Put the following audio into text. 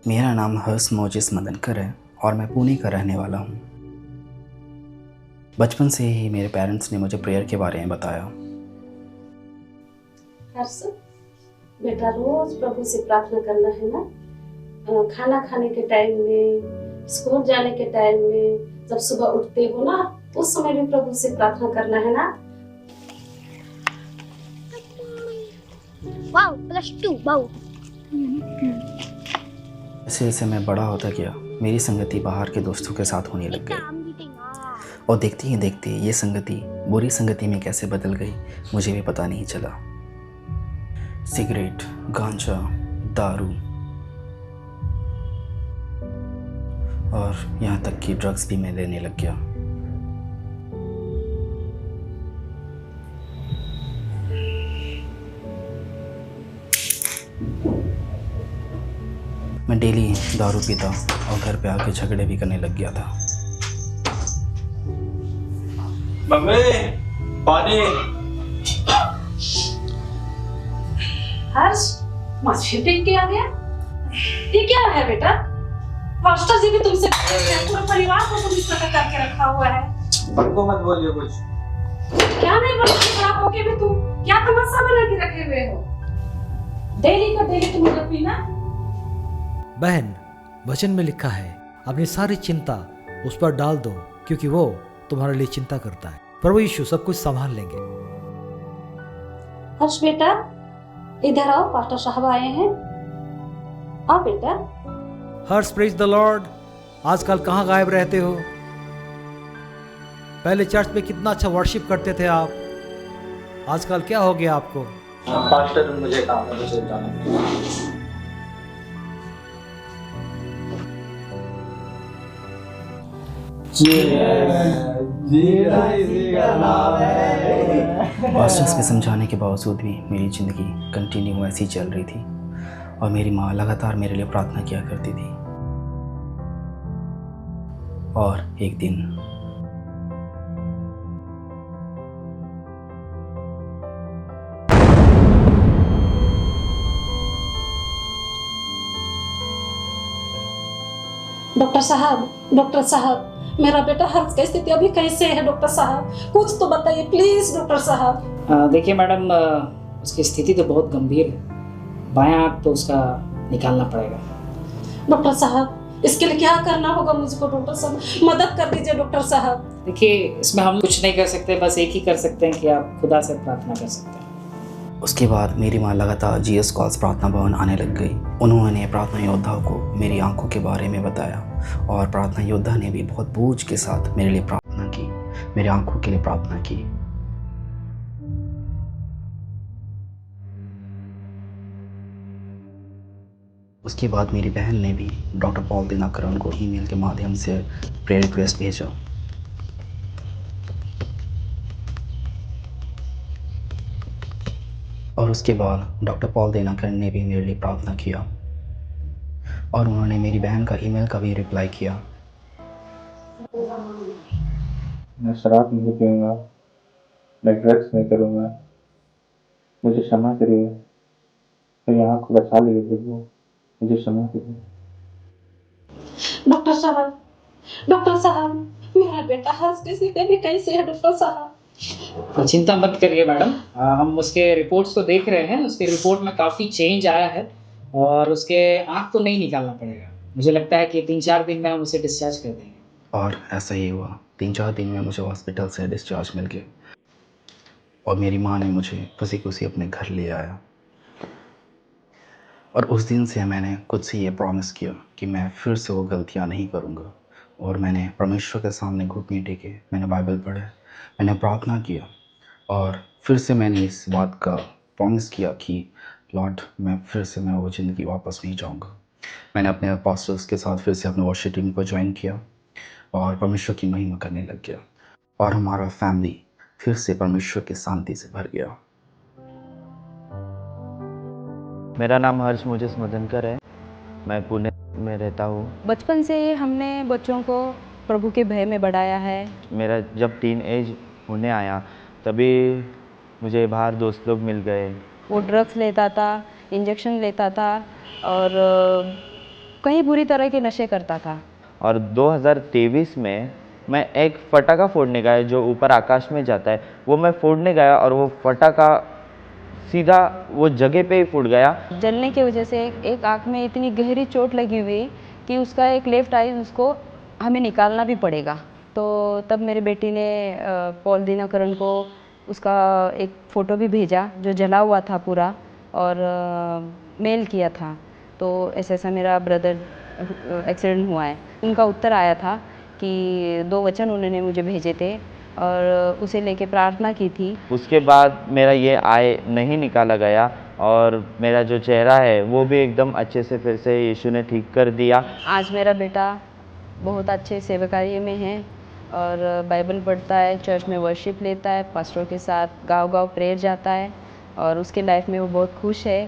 मेरा नाम हर्ष मोजिस मदनकर है और मैं पुणे का रहने वाला हूँ। बचपन से ही मेरे पेरेंट्स ने मुझे प्रेयर के बारे में बताया। हर्ष, बेटा रोज प्रभु से प्रार्थना करना है ना। खाना खाने के टाइम में, स्कूल जाने के टाइम में, जब सुबह उठते हो ना उस समय भी प्रभु से प्रार्थना करना है ना। Wow, +2 wow. जैसे जैसे मैं बड़ा होता गया, मेरी संगति बाहर के दोस्तों के साथ होने लग गई और देखते ही देखते ये संगति बुरी संगति में कैसे बदल गई मुझे भी पता नहीं चला। सिगरेट, गांजा, दारू और यहाँ तक कि ड्रग्स भी मैं लेने लग गया। मैं डेली दारू पीता और घर पे आके झगड़े भी करने लग गया था। मम्मी, पानी। हर्ष, मछली टिक के आ गया। ये क्या है बेटा? मास्टर जी भी तुमसे पूरा परिवार को तुम इस तरह करके रखा हुआ है। उनको मत बोलिए कुछ। क्या नहीं बोलते खराब होके भी तुम क्या तमाशा बना के रखे हुए हो? डेली का डेली तुम मुझे पीना। बहन, वचन में लिखा है अपनी सारी चिंता उस पर डाल दो क्योंकि वो तुम्हारे लिए चिंता करता है। प्रभु यीशु सब कुछ संभाल लेंगे। हर्ष बेटा, इधर आओ, पास्टर साहब आए हैं। आओ बेटा। हर्ष, प्रेज द लॉर्ड। आजकल कहाँ गायब रहते हो? पहले चर्च में कितना अच्छा वर्शिप करते थे आप, आजकल क्या हो गया आपको? पास्टर, मुझे काम है, मुझे जाना है। पास्टर्स के समझाने के बावजूद भी मेरी ज़िंदगी कंटिन्यू ऐसी चल रही थी और मेरी माँ लगातार मेरे लिए प्रार्थना किया करती थी। और एक दिन डॉक्टर साहब, मेरा बेटा हर्ष की स्थिति अभी कैसे है? डॉक्टर साहब कुछ तो बताइए प्लीज। डॉक्टर साहब देखिए मैडम, उसकी स्थिति तो बहुत गंभीर है। बायां आंख तो उसका निकालना पड़ेगा। डॉक्टर साहब इसके लिए क्या करना होगा मुझको? डॉक्टर साहब मदद कर दीजिए डॉक्टर साहब। देखिए, इसमें हम कुछ नहीं कर सकते, बस एक ही कर सकते हैं कि आप खुदा से प्रार्थना कर सकते हैं। उसके बाद मेरी माँ लगातार जीएस कॉल्स प्रार्थना भवन आने लग गई। उन्होंने प्रार्थना योद्धा को मेरी आंखों के बारे में बताया और प्रार्थना योद्धा ने भी बहुत बोझ के साथ मेरे लिए प्रार्थना की, मेरी आंखों के लिए प्रार्थना की। उसके बाद मेरी बहन ने भी डॉक्टर पॉल दिनाकरन को ईमेल के माध्यम से प्रेयर रिक्वेस्ट भेजा। और उसके बाद डॉक्टर पॉल दिनाकरन ने भी मेरे लिए प्रार्थना किया और उन्होंने मेरी बहन का ईमेल का भी रिप्लाई किया। मैं शराब नहीं पीऊंगा, मैं ड्रग्स नहीं करूंगा, मुझे क्षमा करिए। मेरी आँख को बचा लीजिए प्रभु, मुझे क्षमा करिए। डॉक्टर साहब मेरा बेटा हर्ष की स्थिति अभी कैसे है? डॉक्टर साहब तो चिंता मत करिए मैडम, हम उसके रिपोर्ट्स तो देख रहे हैं। उसके रिपोर्ट में काफ़ी चेंज आया है और उसके आँख तो नहीं निकालना पड़ेगा। मुझे लगता है कि 3-4 दिन में हम उसे डिस्चार्ज कर देंगे। और ऐसा ही हुआ। 3-4 दिन में मुझे हॉस्पिटल से डिस्चार्ज मिल गया और मेरी माँ ने मुझे खुशी खुशी अपने घर ले आया। और उस दिन से मैंने खुद से ये प्रॉमिस किया कि मैं फिर से वो गलतियाँ नहीं करूँगा। और मैंने परमेश्वर के सामने घुटने टेके, मैंने बाइबल पढ़ा, मैंने प्रार्थना किया और फिर से मैंने इस बात का प्रॉमिस किया कि लॉर्ड मैं वो ज़िंदगी वापस नहीं जाऊँगा। मैंने अपने पास्टर्स के साथ फिर से अपने वर्शिप टीम को ज्वाइन किया और परमेश्वर की महिमा करने लग गया और हमारा फैमिली फिर से परमेश्वर की शांति से भर गया। मेरा नाम हर्ष मोजिस मदनकर है। मैं पुणे में रहता हूँ। बचपन से ही हमने बच्चों को प्रभु के भय में बढ़ाया है। मेरा जब टीन एज होने आया तभी मुझे बाहर दोस्त लोग मिल गए। वो ड्रग्स लेता था, इंजेक्शन लेता था और कई बुरी तरह के नशे करता था। और 2023 में मैं एक फटाका फोड़ने गया जो ऊपर आकाश में जाता है, वो मैं फोड़ने गया और वो फटाका सीधा वो जगह पे ही फूट गया। जलने की वजह से एक आँख में इतनी गहरी चोट लगी हुई कि उसका एक लेफ्ट आई उसको हमें निकालना भी पड़ेगा। तो तब मेरे बेटी ने पॉल दिनकरन को उसका एक फ़ोटो भी भेजा जो जला हुआ था पूरा, और मेल किया था। तो ऐसा मेरा ब्रदर एक्सीडेंट हुआ है। उनका उत्तर आया था कि 2 वचन उन्होंने मुझे भेजे थे और उसे लेके प्रार्थना की थी। उसके बाद मेरा ये आय नहीं निकाला गया और मेरा जो चेहरा है वो भी एकदम अच्छे से फिर से यीशु ने ठीक कर दिया। आज मेरा बेटा बहुत अच्छे सेवकार्य में है और बाइबल पढ़ता है, चर्च में वर्शिप लेता है, पास्टर के साथ गाँव-गाँव प्रेयर जाता है और उसके लाइफ में वो बहुत खुश है।